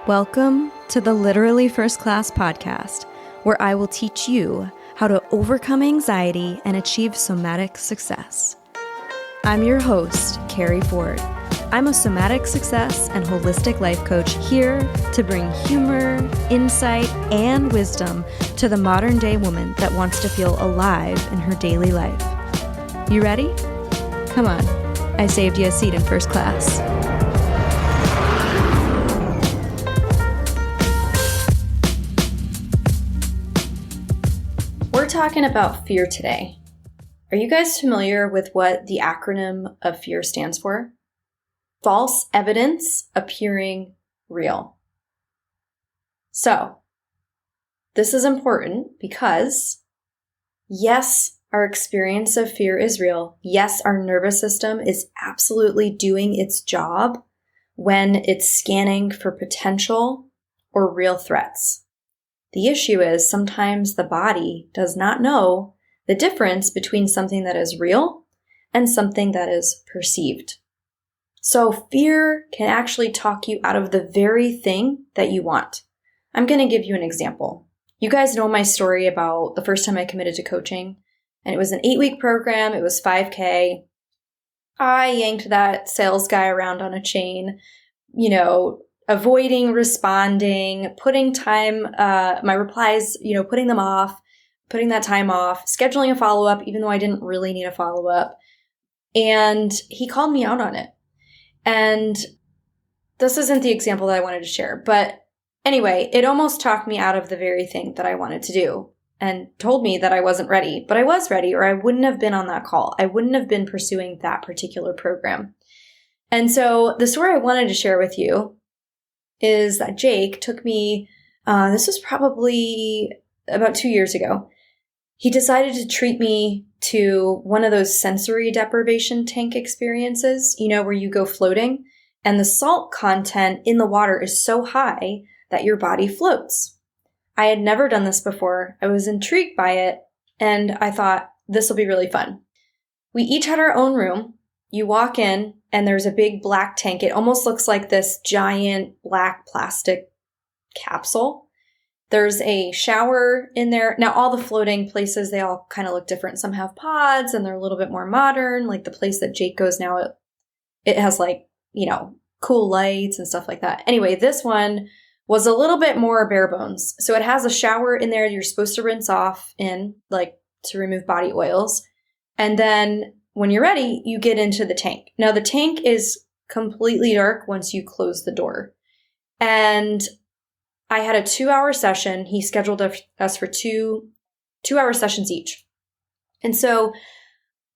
Welcome to the Literally First Class podcast, where I will teach you how to overcome anxiety and achieve somatic success. I'm your host, Keri Ford. I'm a somatic success and holistic life coach here to bring humor, insight, and wisdom to the modern day woman that wants to feel alive in her daily life. You ready? Come on, I saved you a seat in first class. We're talking about fear today. Are you guys familiar with what the acronym of fear stands for? False evidence appearing real. So, this is important because, yes, our experience of fear is real. Yes, our nervous system is absolutely doing its job when it's scanning for potential or real threats. The issue is sometimes the body does not know the difference between something that is real and something that is perceived. So fear can actually talk you out of the very thing that you want. I'm going to give you an example. You guys know my story about the first time I committed to coaching, and it was an 8-week program. It was 5K. I yanked that sales guy around on a chain, avoiding responding, putting time, my replies, putting them off, putting that time off, scheduling a follow-up, even though I didn't really need a follow-up. And he called me out on it. And this isn't the example that I wanted to share. But anyway, it almost talked me out of the very thing that I wanted to do and told me that I wasn't ready. But I was ready, or I wouldn't have been on that call. I wouldn't have been pursuing that particular program. And so the story I wanted to share with you is that Jake took me, this was probably about 2 years ago. He decided to treat me to one of those sensory deprivation tank experiences, where you go floating and the salt content in the water is so high that your body floats. I had never done this before. I was intrigued by it, and I thought this will be really fun. We each had our own room. You walk in, and there's a big black tank. It almost looks like this giant black plastic capsule. There's a shower in there. Now, all the floating places, they all kind of look different. Some have pods, and they're a little bit more modern. Like the place that Jake goes now, it has cool lights and stuff like that. Anyway, this one was a little bit more bare bones. So it has a shower in there you're supposed to rinse off in, to remove body oils. And then when you're ready, you get into the tank. Now, the tank is completely dark once you close the door. And I had a 2-hour session. He scheduled us for two-hour sessions each. And so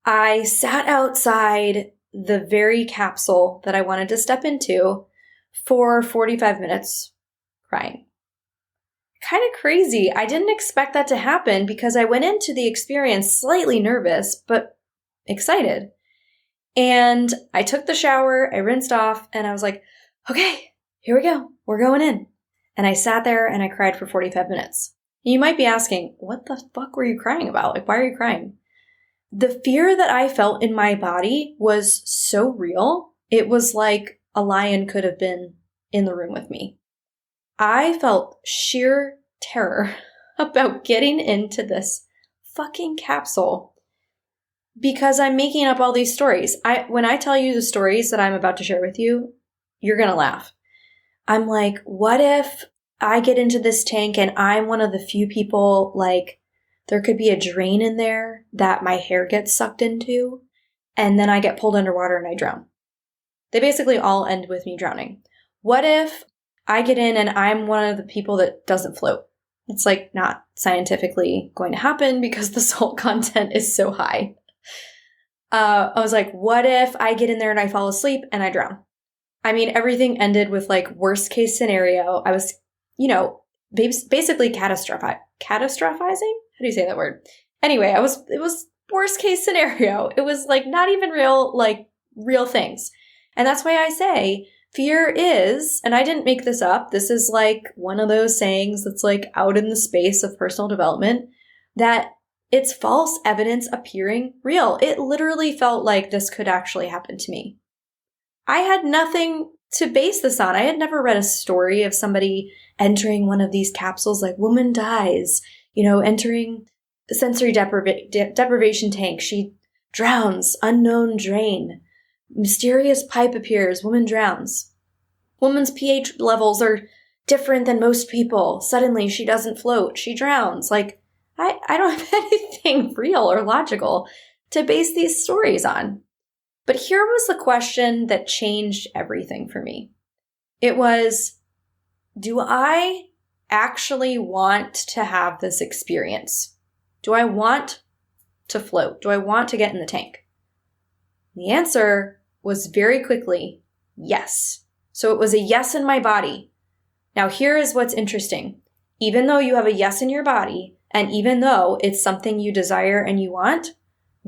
I sat outside the very capsule that I wanted to step into for 45 minutes crying. Kind of crazy. I didn't expect that to happen because I went into the experience slightly nervous, but excited. And I took the shower, I rinsed off, and I was like, okay, here we go. We're going in. And I sat there and I cried for 45 minutes. You might be asking, what the fuck were you crying about? Why are you crying? The fear that I felt in my body was so real. It was like a lion could have been in the room with me. I felt sheer terror about getting into this fucking capsule because I'm making up all these stories. When I tell you the stories that I'm about to share with you, you're going to laugh. I'm like, what if I get into this tank and I'm one of the few people, there could be a drain in there that my hair gets sucked into, and then I get pulled underwater and I drown. They basically all end with me drowning. What if I get in and I'm one of the people that doesn't float? It's not scientifically going to happen because the salt content is so high. I was like, what if I get in there and I fall asleep and I drown? I mean, everything ended with worst case scenario. I was, basically catastrophizing. How do you say that word? Anyway, it was worst case scenario. It was not even real things. And that's why I say fear is, and I didn't make this up. This is one of those sayings that's out in the space of personal development, that it's false evidence appearing real. It literally felt like this could actually happen to me. I had nothing to base this on, I had never read a story of somebody entering one of these capsules, like woman dies, entering the sensory deprivation tank. She drowns, unknown drain. Mysterious pipe appears, woman drowns. Woman's pH levels are different than most people. Suddenly she doesn't float, she drowns. Like, I don't have anything real or logical to base these stories on. But here was the question that changed everything for me. It was, do I actually want to have this experience? Do I want to float? Do I want to get in the tank? The answer was very quickly, yes. So it was a yes in my body. Now here is what's interesting. Even though you have a yes in your body, and even though it's something you desire and you want,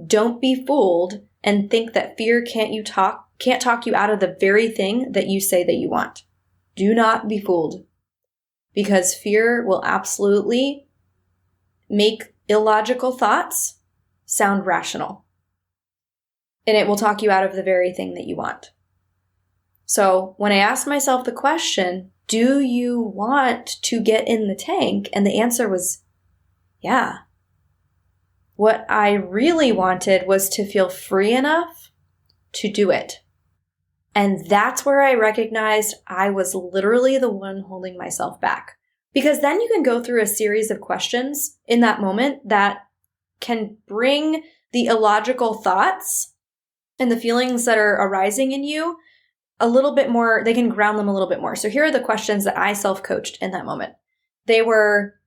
don't be fooled and think that fear can't talk you out of the very thing that you say that you want. Do not be fooled, because fear will absolutely make illogical thoughts sound rational. And it will talk you out of the very thing that you want. So when I asked myself the question, do you want to get in the tank? And the answer was, yeah. What I really wanted was to feel free enough to do it. And that's where I recognized I was literally the one holding myself back. Because then you can go through a series of questions in that moment that can bring the illogical thoughts and the feelings that are arising in you a little bit more, they can ground them a little bit more. So here are the questions that I self-coached in that moment. They were,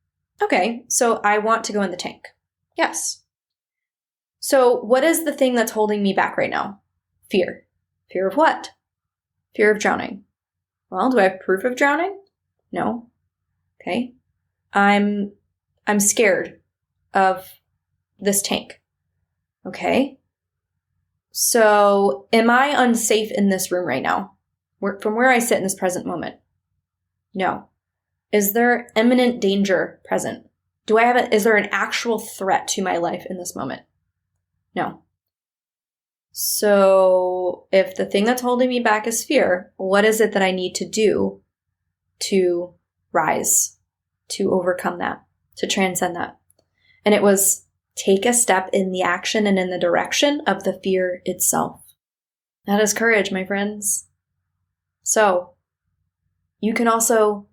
okay, so I want to go in the tank. Yes. So what is the thing that's holding me back right now? Fear. Fear of what? Fear of drowning. Well, do I have proof of drowning? No. Okay. I'm scared of this tank. Okay. So am I unsafe in this room right now? From where I sit in this present moment? No. Is there imminent danger present? Is there an actual threat to my life in this moment? No. So if the thing that's holding me back is fear, what is it that I need to do to rise, to overcome that, to transcend that? And it was take a step in the action and in the direction of the fear itself. That is courage, my friends. So you can also,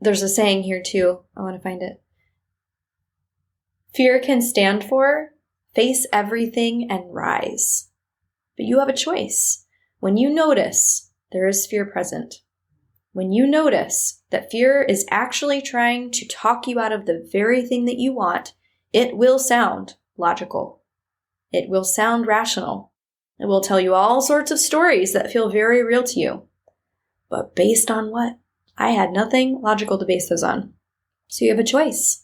there's a saying here too. I want to find it. Fear can stand for face everything and rise. But you have a choice. When you notice there is fear present, when you notice that fear is actually trying to talk you out of the very thing that you want, it will sound logical. It will sound rational. It will tell you all sorts of stories that feel very real to you. But based on what? I had nothing logical to base those on. So you have a choice.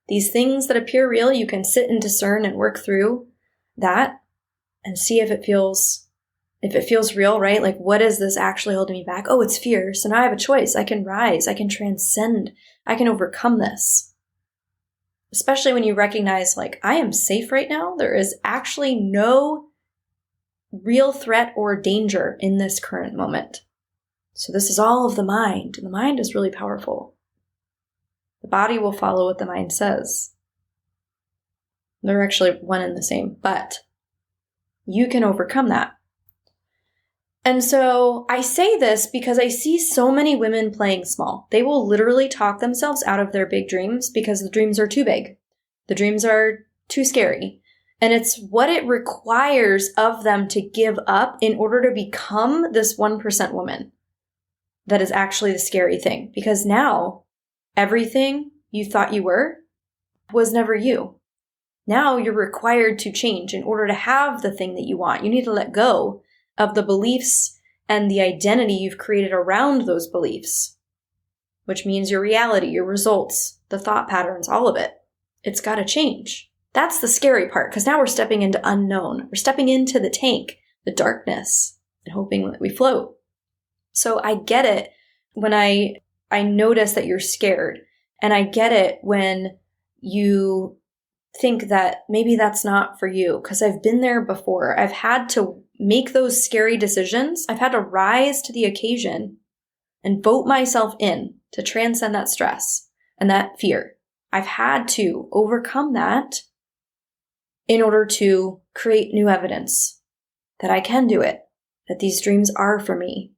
These things that appear real, you can sit and discern and work through that and see if it feels real, right? Like, what is this actually holding me back? Oh, it's fear. So now I have a choice. I can rise. I can transcend. I can overcome this. Especially when you recognize, like, I am safe right now. There is actually no real threat or danger in this current moment. So this is all of the mind. And the mind is really powerful. The body will follow what the mind says. They're actually one and the same, but you can overcome that. And so I say this because I see so many women playing small. They will literally talk themselves out of their big dreams because the dreams are too big. The dreams are too scary. And it's what it requires of them to give up in order to become this 1% woman that is actually the scary thing. Because now everything you thought you were was never you. Now you're required to change in order to have the thing that you want. You need to let go of the beliefs and the identity you've created around those beliefs, which means your reality, your results, the thought patterns, all of it. It's got to change. That's the scary part, because now we're stepping into unknown. We're stepping into the tank, the darkness, and hoping that we float. So I get it when I notice that you're scared. And I get it when you think that maybe that's not for you, because I've been there before. I've had to make those scary decisions. I've had to rise to the occasion and vote myself in to transcend that stress and that fear. I've had to overcome that in order to create new evidence that I can do it, that these dreams are for me,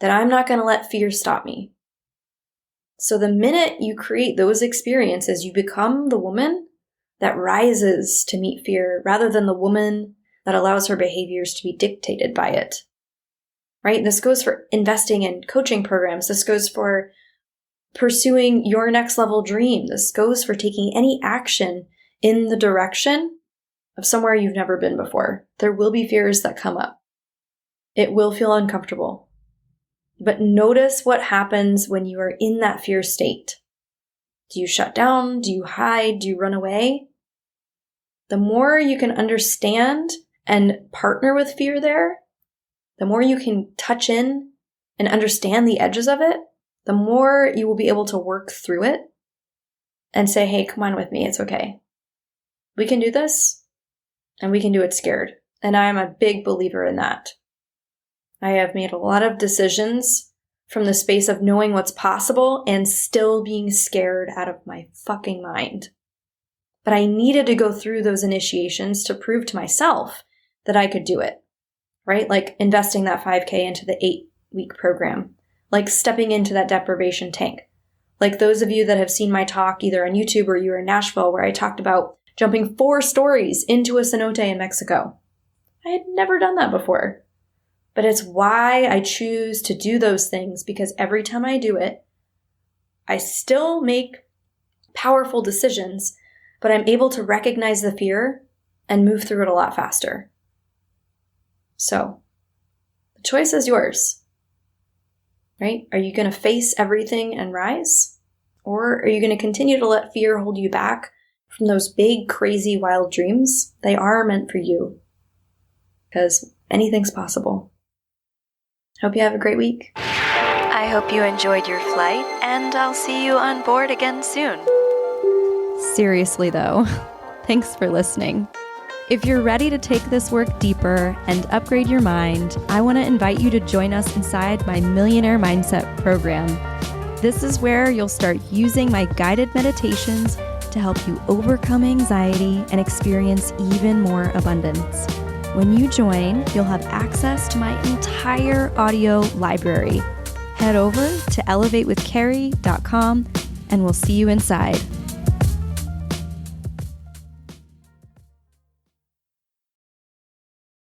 that I'm not going to let fear stop me. So the minute you create those experiences, you become the woman that rises to meet fear rather than the woman that allows her behaviors to be dictated by it. Right? This goes for investing in coaching programs. This goes for pursuing your next level dream. This goes for taking any action in the direction of somewhere you've never been before. There will be fears that come up. It will feel uncomfortable. But notice what happens when you are in that fear state. Do you shut down? Do you hide? Do you run away? The more you can understand and partner with fear there, the more you can touch in and understand the edges of it, the more you will be able to work through it and say, hey, come on with me. It's okay. We can do this, and we can do it scared. And I am a big believer in that. I have made a lot of decisions from the space of knowing what's possible and still being scared out of my fucking mind. But I needed to go through those initiations to prove to myself that I could do it, right? Like investing that 5K into the 8-week program, like stepping into that deprivation tank. Like those of you that have seen my talk either on YouTube or you were in Nashville where I talked about jumping 4 stories into a cenote in Mexico. I had never done that before. But it's why I choose to do those things, because every time I do it, I still make powerful decisions, but I'm able to recognize the fear and move through it a lot faster. So, the choice is yours, right? Are you going to face everything and rise? Or are you going to continue to let fear hold you back from those big, crazy, wild dreams? They are meant for you, because anything's possible. Hope you have a great week. I hope you enjoyed your flight, and I'll see you on board again soon. Seriously though, thanks for listening. If you're ready to take this work deeper and upgrade your mind, I want to invite you to join us inside my Millionaire Mindset program. This is where you'll start using my guided meditations to help you overcome anxiety and experience even more abundance. When you join, you'll have access to my entire audio library. Head over to elevatewithkeri.com and we'll see you inside.